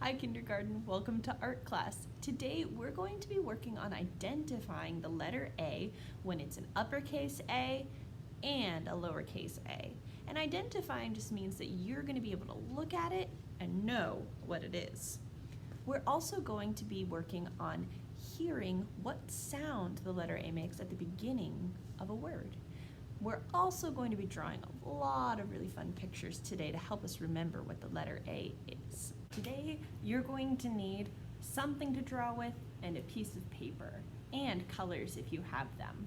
Hi kindergarten, welcome to art class. Today we're going to be working on identifying the letter A when it's an uppercase A and a lowercase a. And identifying just means that you're going to be able to look at it and know what it is. We're also going to be working on hearing what sound the letter A makes at the beginning of a word. We're also going to be drawing a lot of really fun pictures today to help us remember what the letter A is. Today, you're going to need something to draw with and a piece of paper, and colors if you have them.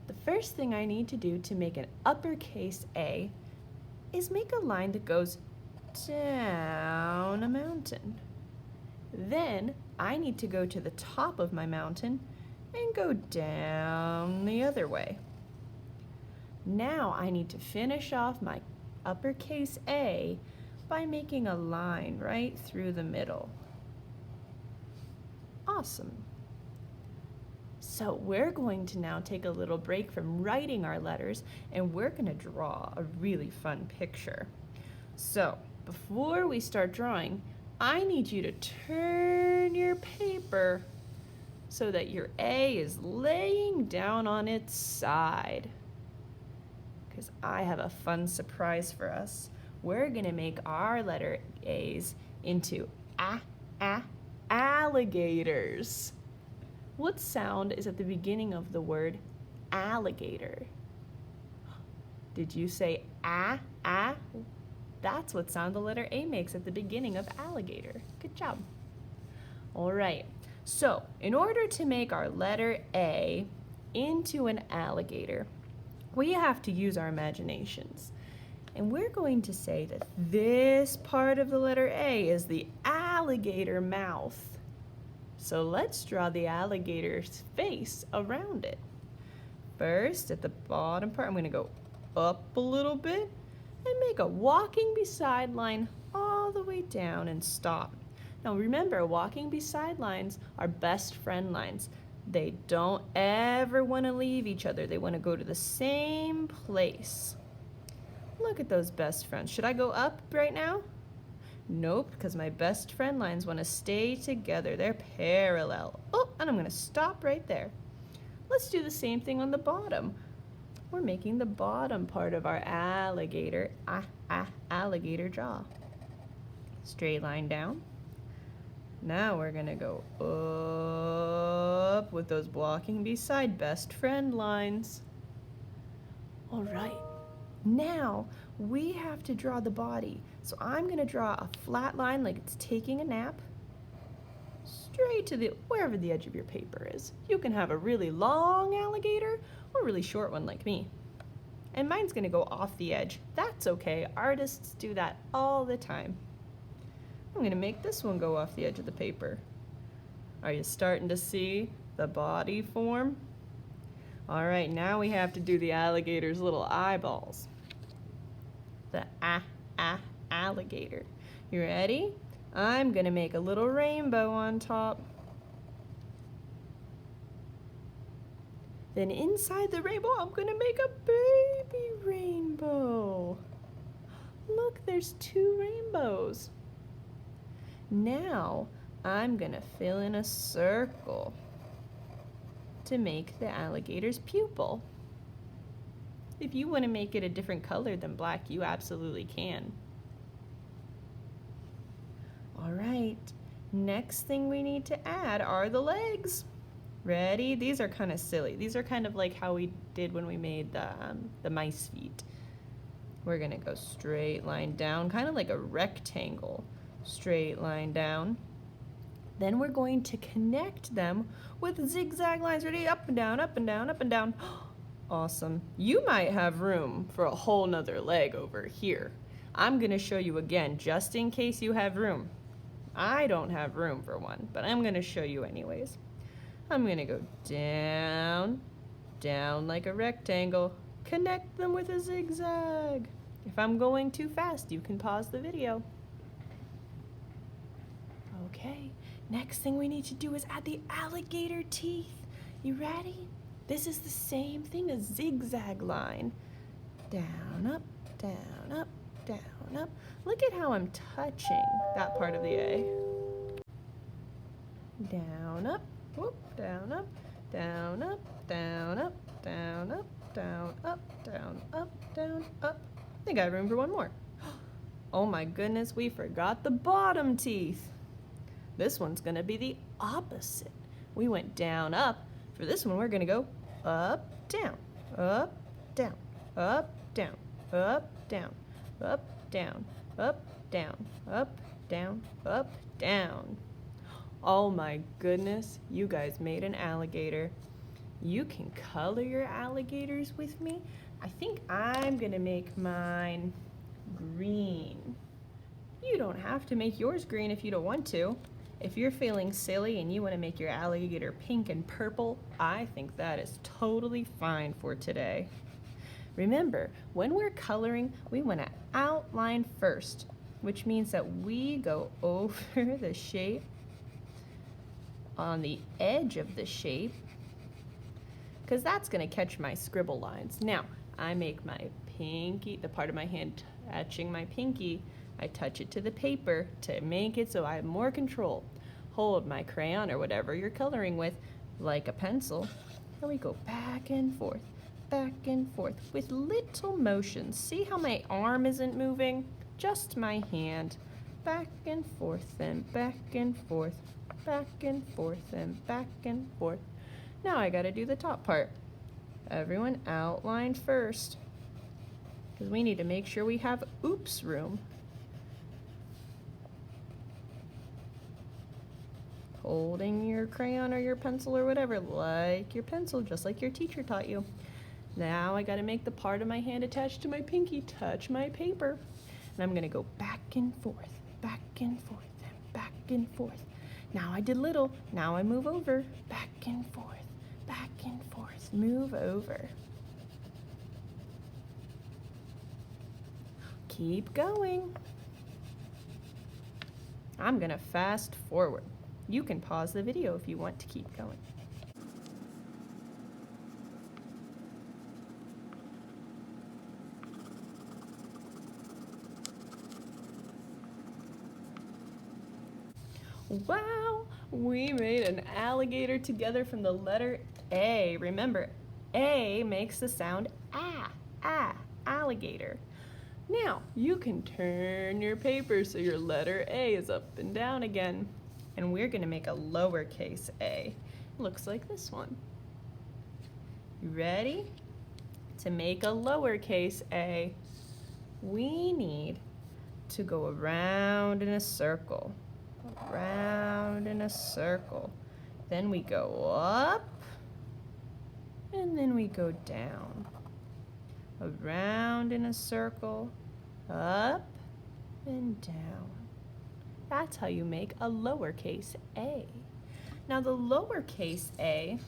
The first thing I need to do to make an uppercase A is make a line that goes down a mountain. Then I need to go to the top of my mountain and go down the other way. Now I need to finish off my uppercase A by making a line right through the middle. Awesome. So we're going to now take a little break from writing our letters and we're going to draw a really fun picture. So before we start drawing, I need you to turn your paper so that your A is laying down on its side. Because I have a fun surprise for us. We're gonna make our letter A's into alligators. What sound is at the beginning of the word alligator? Did you say That's what sound the letter A makes at the beginning of alligator. Good job. All right, so in order to make our letter A into an alligator, we have to use our imaginations. And we're going to say that this part of the letter A is the alligator mouth. So let's draw the alligator's face around it. First, at the bottom part, I'm going to go up a little bit and make a walking beside line all the way down and stop. Now remember, walking beside lines are best friend lines. They don't ever want to leave each other. They want to go to the same place. Look at those best friends. Should I go up right now? Nope, because my best friend lines want to stay together. They're parallel. Oh, and I'm going to stop right there. Let's do the same thing on the bottom. We're making the bottom part of our alligator, alligator jaw. Straight line down. Now we're gonna go up with those walking beside best friend lines. All right, now we have to draw the body. So I'm gonna draw a flat line like it's taking a nap, straight to wherever the edge of your paper is. You can have a really long alligator or a really short one like me. And mine's gonna go off the edge. That's okay, artists do that all the time. I'm gonna make this one go off the edge of the paper. Are you starting to see the body form? All right, now we have to do the alligator's little eyeballs. The alligator. You ready? I'm gonna make a little rainbow on top. Then inside the rainbow, I'm gonna make a baby rainbow. Look, there's two rainbows. Now, I'm gonna fill in a circle to make the alligator's pupil. If you want to make it a different color than black, you absolutely can. All right, next thing we need to add are the legs. Ready? These are kind of silly. These are kind of like how we did when we made the mice feet. We're gonna go straight line down, kind of like a rectangle. Straight line down. Then we're going to connect them with zigzag lines. Ready? Up and down, up and down, up and down. Awesome. You might have room for a whole nother leg over here. I'm gonna show you again, just in case you have room. I don't have room for one, but I'm gonna show you anyways. I'm gonna go down, down like a rectangle. Connect them with a zigzag. If I'm going too fast, you can pause the video. Okay, next thing we need to do is add the alligator teeth. You ready? This is the same thing as zigzag line. Down, up, down, up, down, down, up. Look at how I'm touching that part of the A. Down, up, whoop, down, up, down, up, down, up, down, up, down, up, down, up, down, up. I think I have room for one more. Oh my goodness, we forgot the bottom teeth. This one's gonna be the opposite. We went down, up. For this one, we're gonna go up, down, up, down, up, down, up, down, up, down, up, down, up, down, up, down. Oh my goodness, you guys made an alligator. You can color your alligators with me. I think I'm gonna make mine green. You don't have to make yours green if you don't want to. If you're feeling silly and you want to make your alligator pink and purple, I think that is totally fine for today. Remember, when we're coloring, we want to outline first, which means that we go over the shape on the edge of the shape, because that's going to catch my scribble lines. Now, I make my pinky, the part of my hand touching my pinky, I touch it to the paper to make it so I have more control. Hold my crayon or whatever you're coloring with like a pencil, and we go back and forth with little motions. See how my arm isn't moving? Just my hand. Back and forth and back and forth, back and forth and back and forth. Now I gotta do the top part. Everyone outline first, because we need to make sure we have oops room. Holding your crayon or your pencil or whatever, like your pencil, just like your teacher taught you. Now I gotta make the part of my hand attached to my pinky touch my paper. And I'm gonna go back and forth, and back and forth. Now I did little, now I move over, back and forth, move over. Keep going. I'm gonna fast forward. You can pause the video if you want to keep going. Wow, we made an alligator together from the letter A. Remember, A makes the sound alligator. Now, you can turn your paper so your letter A is up and down again. And we're gonna make a lowercase a. Looks like this one. You ready? To make a lowercase a, we need to go around in a circle. Around in a circle. Then we go up, and then we go down. Around in a circle, up and down. That's how you make a lowercase a. Now the lowercase a,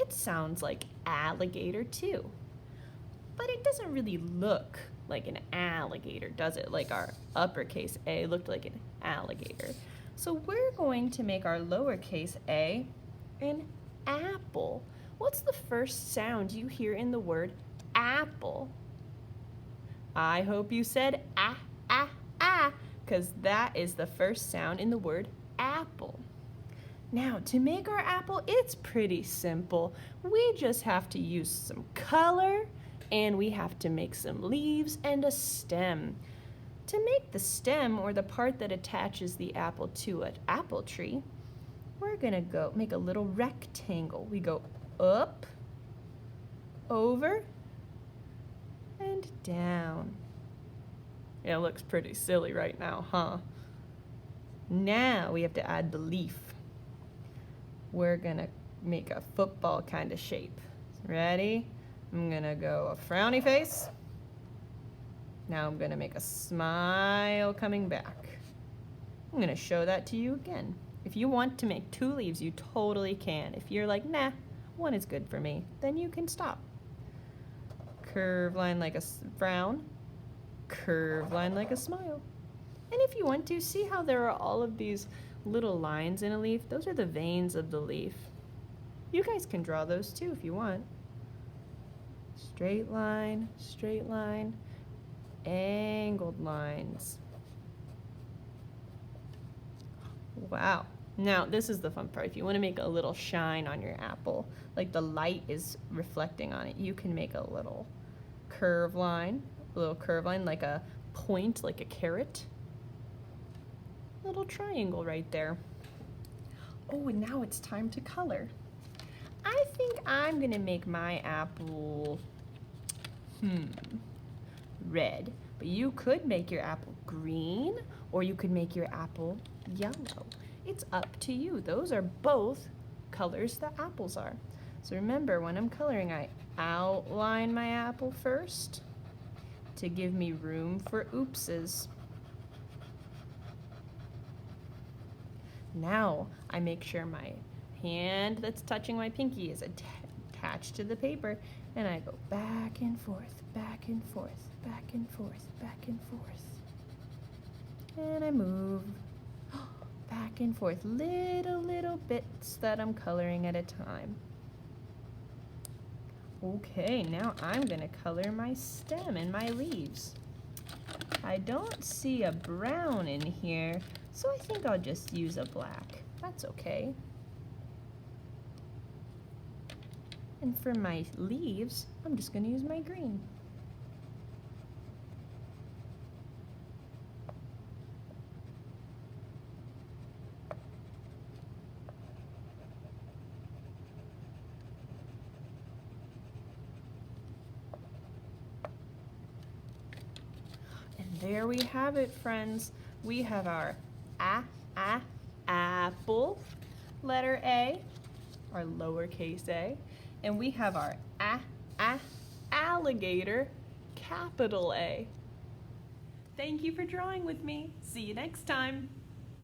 it sounds like alligator too. But it doesn't really look like an alligator, does it? Like our uppercase a looked like an alligator. So we're going to make our lowercase a an apple. What's the first sound you hear in the word apple? I hope you said because that is the first sound in the word apple. Now, to make our apple, it's pretty simple. We just have to use some color, and we have to make some leaves and a stem. To make the stem, or the part that attaches the apple to an apple tree, we're gonna go make a little rectangle. We go up, over, and down. It looks pretty silly right now, huh? Now we have to add the leaf. We're gonna make a football kind of shape. Ready? I'm gonna go a frowny face. Now I'm gonna make a smile coming back. I'm gonna show that to you again. If you want to make two leaves, you totally can. If you're like, nah, one is good for me, then you can stop. Curve line like a frown. Curve line like a smile. And if you want to, see how there are all of these little lines in a leaf? Those are the veins of the leaf. You guys can draw those too if you want. Straight line, angled lines. Wow. Now, this is the fun part. If you want to make a little shine on your apple, like the light is reflecting on it, you can make a little curve line, like a point, like a carrot. Little triangle right there. Oh, and now it's time to color. I think I'm gonna make my apple, red. But you could make your apple green, or you could make your apple yellow. It's up to you. Those are both colors that apples are. So remember, when I'm coloring, I outline my apple first to give me room for oopses. Now I make sure my hand that's touching my pinky is attached to the paper, and I go back and forth, back and forth, back and forth, back and forth. And I move back and forth, little bits that I'm coloring at a time. Okay, now I'm gonna color my stem and my leaves. I don't see a brown in here, so I think I'll just use a black. That's okay. And for my leaves, I'm just gonna use my green. There we have it, friends. We have our apple, letter A, our lowercase a, and we have our alligator, capital A. Thank you for drawing with me. See you next time.